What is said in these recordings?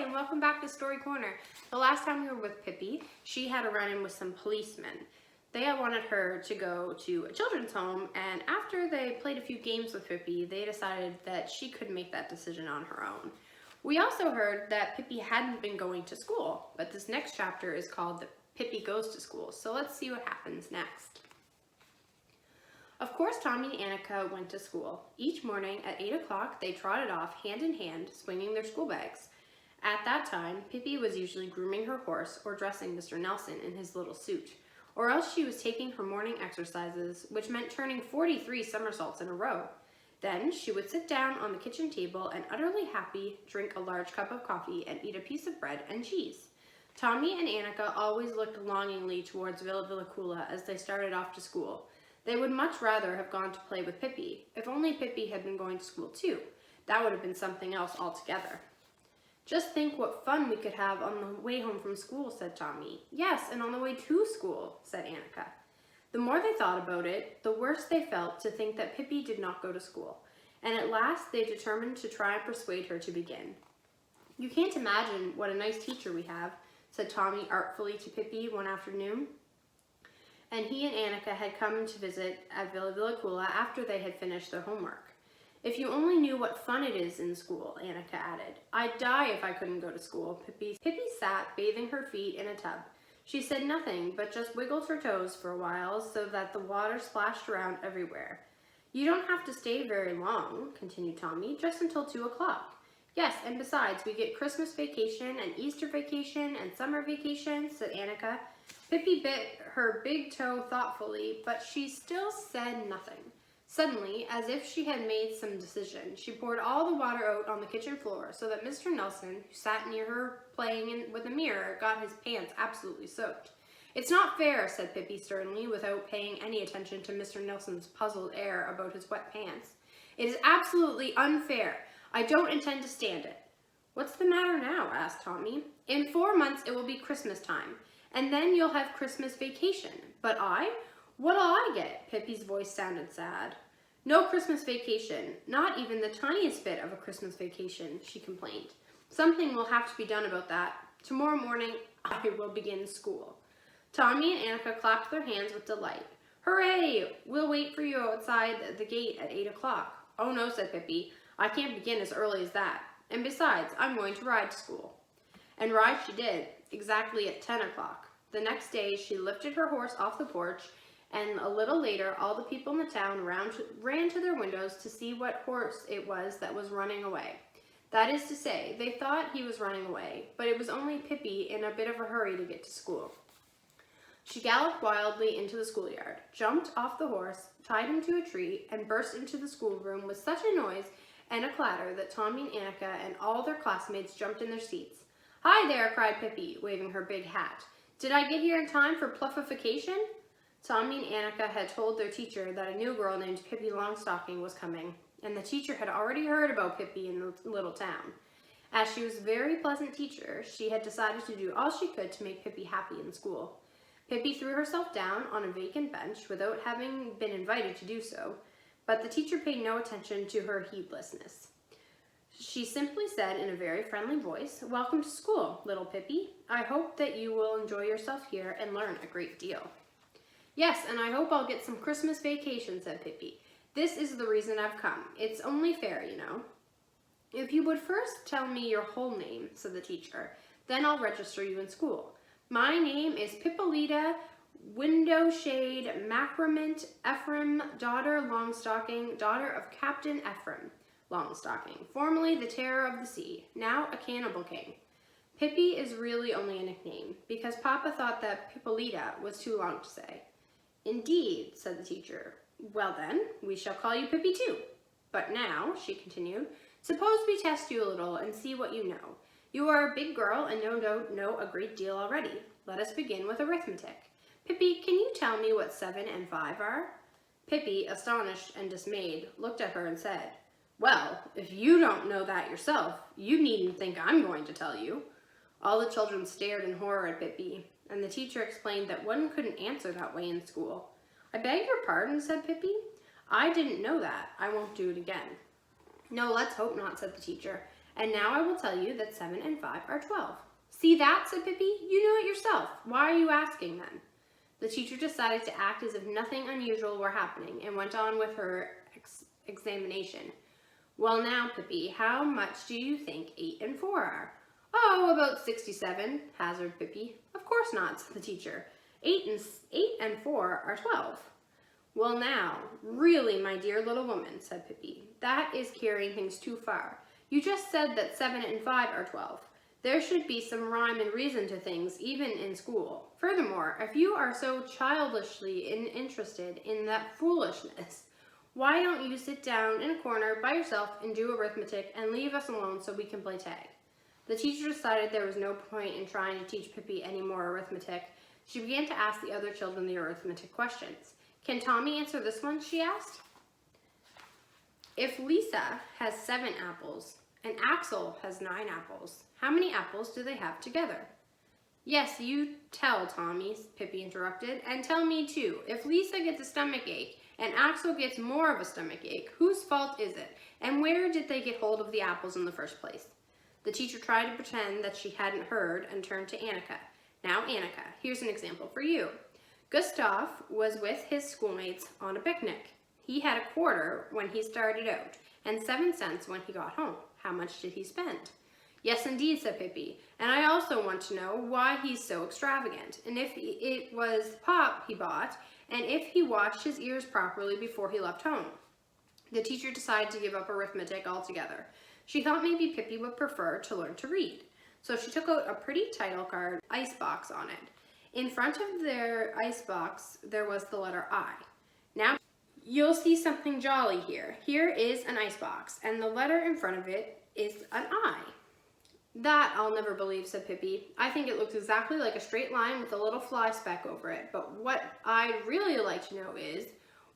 Hi, and welcome back to Story Corner. The last time we were with Pippi, she had a run-in with some policemen. They wanted her to go to a children's home, and after they played a few games with Pippi, they decided that she could make that decision on her own. We also heard that Pippi hadn't been going to school, but this next chapter is called Pippi Goes to School, so let's see what happens next. Of course, Tommy and Annika went to school. Each morning at 8 o'clock, they trotted off hand in hand, swinging their school bags. At that time, Pippi was usually grooming her horse or dressing Mr. Nelson in his little suit, or else she was taking her morning exercises, which meant turning 43 somersaults in a row. Then she would sit down on the kitchen table and, utterly happy, drink a large cup of coffee and eat a piece of bread and cheese. Tommy and Annika always looked longingly towards Villa Kula as they started off to school. They would much rather have gone to play with Pippi. If only Pippi had been going to school too. That would have been something else altogether. Just think what fun we could have on the way home from school, said Tommy. Yes, and on the way to school, said Annika. The more they thought about it, the worse they felt to think that Pippi did not go to school, and at last they determined to try and persuade her to begin. You can't imagine what a nice teacher we have, said Tommy artfully to Pippi one afternoon. And he and Annika had come to visit at Villa Kula after they had finished their homework. If you only knew what fun it is in school, Annika added. I'd die if I couldn't go to school. Pippi sat bathing her feet in a tub. She said nothing, but just wiggled her toes for a while so that the water splashed around everywhere. You don't have to stay very long, continued Tommy, just until 2 o'clock. Yes, and besides, we get Christmas vacation and Easter vacation and summer vacation, said Annika. Pippi bit her big toe thoughtfully, but she still said nothing. Suddenly, as if she had made some decision, she poured all the water out on the kitchen floor so that Mr. Nelson, who sat near her playing with a mirror, got his pants absolutely soaked. It's not fair, said Pippi sternly, without paying any attention to Mr. Nelson's puzzled air about his wet pants. It is absolutely unfair. I don't intend to stand it. What's the matter now? Asked Tommy. In 4 months it will be Christmas time, and then you'll have Christmas vacation. But I? What'll I get? Pippi's voice sounded sad. No Christmas vacation, not even the tiniest bit of a Christmas vacation, she complained. Something will have to be done about that. Tomorrow morning, I will begin school. Tommy and Annika clapped their hands with delight. Hooray! We'll wait for you outside the gate at 8 o'clock. Oh no, said Pippi. I can't begin as early as that. And besides, I'm going to ride to school. And ride she did, exactly at 10 o'clock. The next day, she lifted her horse off the porch, and a little later, all the people in the town ran to their windows to see what horse it was that was running away. That is to say, they thought he was running away, but it was only Pippi in a bit of a hurry to get to school. She galloped wildly into the schoolyard, jumped off the horse, tied him to a tree, and burst into the schoolroom with such a noise and a clatter that Tommy and Annika and all their classmates jumped in their seats. Hi there, cried Pippi, waving her big hat. Did I get here in time for pluffification? Tommy and Annika had told their teacher that a new girl named Pippi Longstocking was coming, and the teacher had already heard about Pippi in the little town. As she was a very pleasant teacher, she had decided to do all she could to make Pippi happy in school. Pippi threw herself down on a vacant bench without having been invited to do so, but the teacher paid no attention to her heedlessness. She simply said in a very friendly voice, Welcome to school, little Pippi. I hope that you will enjoy yourself here and learn a great deal. Yes, and I hope I'll get some Christmas vacation, said Pippi. This is the reason I've come. It's only fair, you know. If you would first tell me your whole name, said the teacher, then I'll register you in school. My name is Pippolita Windowshade Macrament Ephraim, daughter Longstocking, daughter of Captain Ephraim Longstocking, formerly the Terror of the Sea, now a cannibal king. Pippi is really only a nickname, because Papa thought that Pippolita was too long to say. Indeed, said the teacher. Well then, we shall call you Pippi too. But now, she continued, suppose we test you a little and see what you know. You are a big girl and no doubt know a great deal already. Let us begin with arithmetic. Pippi, can you tell me what 7 and 5 are? Pippi, astonished and dismayed, looked at her and said, Well, if you don't know that yourself, you needn't think I'm going to tell you. All the children stared in horror at Pippi, and the teacher explained that one couldn't answer that way in school. I beg your pardon, said Pippi. I didn't know that. I won't do it again. No, let's hope not, said the teacher, And now I will tell you that 7 and 5 are 12. See that, said Pippi. You knew it yourself. Why are you asking then? The teacher decided to act as if nothing unusual were happening and went on with her examination. Well now, Pippi, how much do you think 8 and 4 are? Oh, about 67, hazarded Pippi. Of course not, said the teacher. 8 and 4 are 12. Well now, really, my dear little woman, said Pippi, that is carrying things too far. You just said that 7 and 5 are 12. There should be some rhyme and reason to things, even in school. Furthermore, if you are so childishly interested in that foolishness, why don't you sit down in a corner by yourself and do arithmetic and leave us alone so we can play tag? The teacher decided there was no point in trying to teach Pippi any more arithmetic. She began to ask the other children the arithmetic questions. Can Tommy answer this one, she asked. If Lisa has 7 apples and Axel has 9 apples, how many apples do they have together? Yes, you tell, Tommy, Pippi interrupted, and tell me too. If Lisa gets a stomach ache and Axel gets more of a stomach ache, whose fault is it? And where did they get hold of the apples in the first place? The teacher tried to pretend that she hadn't heard and turned to Annika. Now, Annika, here's an example for you. Gustav was with his schoolmates on a picnic. He had a quarter when he started out and 7 cents when he got home. How much did he spend? Yes, indeed, said Pippi, and I also want to know why he's so extravagant, and if it was pop he bought, and if he washed his ears properly before he left home. The teacher decided to give up arithmetic altogether. She thought maybe Pippi would prefer to learn to read. So she took out a pretty title card, icebox on it. In front of their icebox, there was the letter I. Now, you'll see something jolly here. Here is an icebox, and the letter in front of it is an I. That I'll never believe, said Pippi. I think it looks exactly like a straight line with a little fly speck over it. But what I'd really like to know is,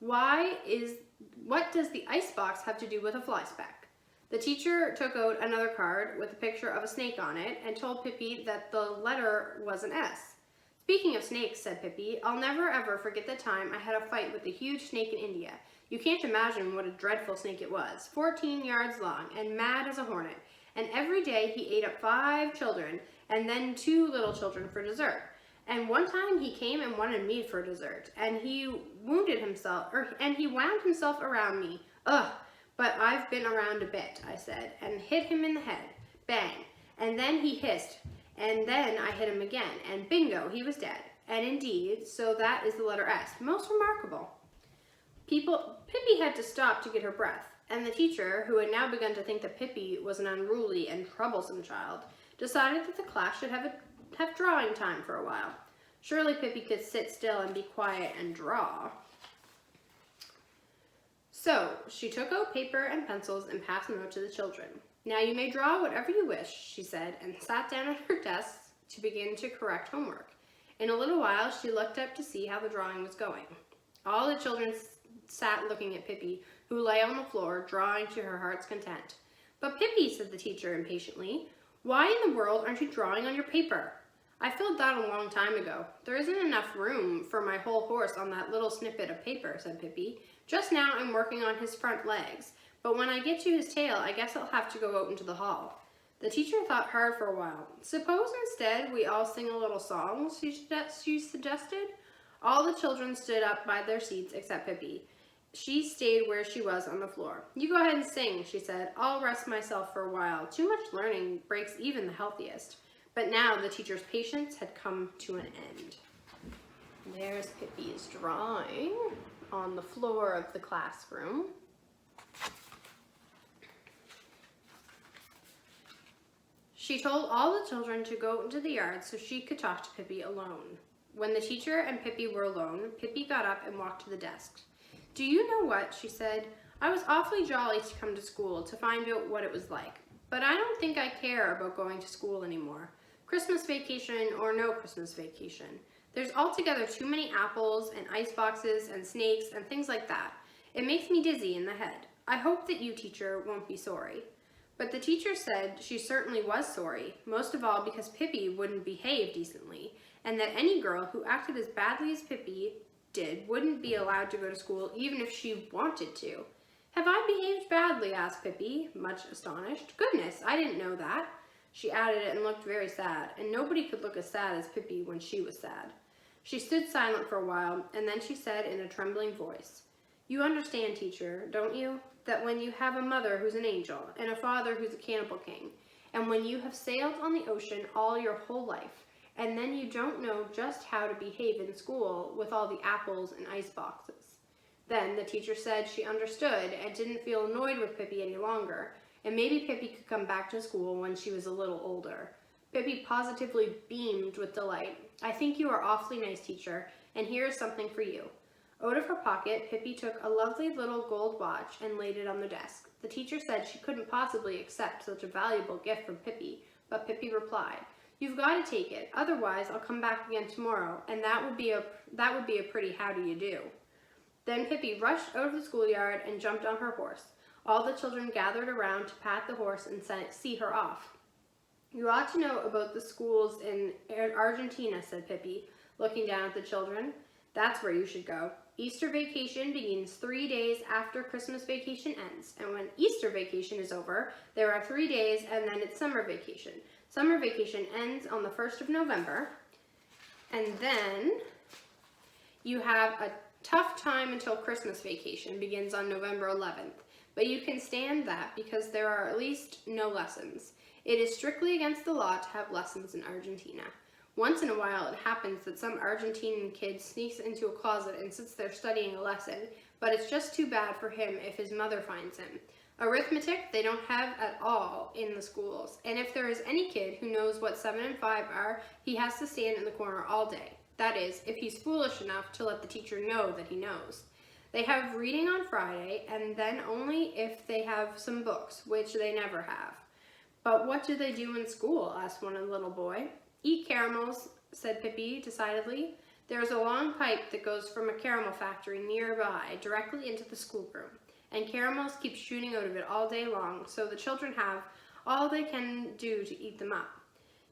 what does the icebox have to do with a fly speck? The teacher took out another card with a picture of a snake on it and told Pippi that the letter was an S. Speaking of snakes, said Pippi, I'll never ever forget the time I had a fight with a huge snake in India. You can't imagine what a dreadful snake it was, 14 yards long and mad as a hornet. And every day he ate up 5 children and then 2 little children for dessert. And one time he came and wanted me for dessert, and he wound himself around me. Ugh, but I've been around a bit, I said, and hit him in the head. Bang. And then he hissed, and then I hit him again, and bingo, he was dead. And indeed, so that is the letter S. Most remarkable. Pippi had to stop to get her breath, and the teacher, who had now begun to think that Pippi was an unruly and troublesome child, decided that the class should have drawing time for a while. Surely Pippi could sit still and be quiet and draw. So she took out paper and pencils and passed them out to the children. Now you may draw whatever you wish, she said, and sat down at her desk to begin to correct homework. In a little while she looked up to see how the drawing was going. All the children sat looking at Pippi, who lay on the floor, drawing to her heart's content. But Pippi, said the teacher impatiently, why in the world aren't you drawing on your paper? I filled that a long time ago. There isn't enough room for my whole horse on that little snippet of paper, said Pippi. Just now I'm working on his front legs, but when I get to his tail, I guess I'll have to go out into the hall. The teacher thought hard for a while. Suppose instead we all sing a little song, she suggested. All the children stood up by their seats except Pippi. She stayed where she was on the floor. You go ahead and sing, she said. I'll rest myself for a while. Too much learning breaks even the healthiest. But now the teacher's patience had come to an end. There's Pippi's drawing on the floor of the classroom. She told all the children to go into the yard so she could talk to Pippi alone. When the teacher and Pippi were alone, Pippi got up and walked to the desk. Do you know what, she said, I was awfully jolly to come to school to find out what it was like, but I don't think I care about going to school anymore. Christmas vacation or no Christmas vacation. There's altogether too many apples and ice boxes and snakes and things like that. It makes me dizzy in the head. I hope that you, teacher, won't be sorry. But the teacher said she certainly was sorry, most of all because Pippi wouldn't behave decently, and that any girl who acted as badly as Pippi did wouldn't be allowed to go to school even if she wanted to. "Have I behaved badly?" asked Pippi, much astonished. "Goodness, I didn't know that." She added it and looked very sad, and nobody could look as sad as Pippi when she was sad. She stood silent for a while, and then she said in a trembling voice, "You understand, teacher, don't you, that when you have a mother who's an angel, and a father who's a cannibal king, and when you have sailed on the ocean all your whole life, and then you don't know just how to behave in school with all the apples and ice boxes." Then the teacher said she understood and didn't feel annoyed with Pippi any longer, and maybe Pippi could come back to school when she was a little older. Pippi positively beamed with delight. "I think you are awfully nice, teacher, and here is something for you." Out of her pocket, Pippi took a lovely little gold watch and laid it on the desk. The teacher said she couldn't possibly accept such a valuable gift from Pippi, but Pippi replied, "You've got to take it, otherwise I'll come back again tomorrow, and that would be a pretty how do you do." Then Pippi rushed out of the schoolyard and jumped on her horse. All the children gathered around to pat the horse and see her off. "You ought to know about the schools in Argentina," said Pippi, looking down at the children. "That's where you should go. Easter vacation begins 3 days after Christmas vacation ends, and when Easter vacation is over, there are 3 days, and then it's summer vacation. Summer vacation ends on the 1st of November, and then you have a tough time until Christmas vacation begins on November 11th, but you can stand that because there are at least no lessons. It is strictly against the law to have lessons in Argentina. Once in a while, it happens that some Argentinian kid sneaks into a closet and sits there studying a lesson, but it's just too bad for him if his mother finds him. Arithmetic, they don't have at all in the schools, and if there is any kid who knows what 7 and 5 are, he has to stand in the corner all day. That is, if he's foolish enough to let the teacher know that he knows. They have reading on Friday, and then only if they have some books, which they never have." "But what do they do in school?" asked one little boy. "Eat caramels," said Pippi decidedly. "There is a long pipe that goes from a caramel factory nearby directly into the schoolroom, and caramels keep shooting out of it all day long, so the children have all they can do to eat them up."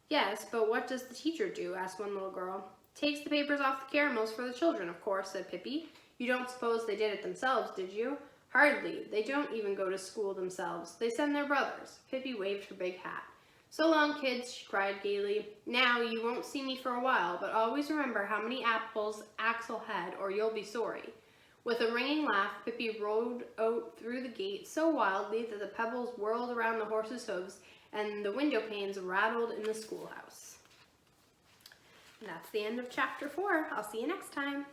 "Yes, but what does the teacher do?" asked one little girl. "Takes the papers off the caramels for the children, of course," said Pippi. "You don't suppose they did it themselves, did you?" "Hardly. They don't even go to school themselves. They send their brothers." Pippi waved her big hat. "So long, kids," she cried gaily. "Now, you won't see me for a while, but always remember how many apples Axel had, or you'll be sorry." With a ringing laugh, Pippi rode out through the gate so wildly that the pebbles whirled around the horse's hooves and the window panes rattled in the schoolhouse. And that's the end of chapter 4. I'll see you next time.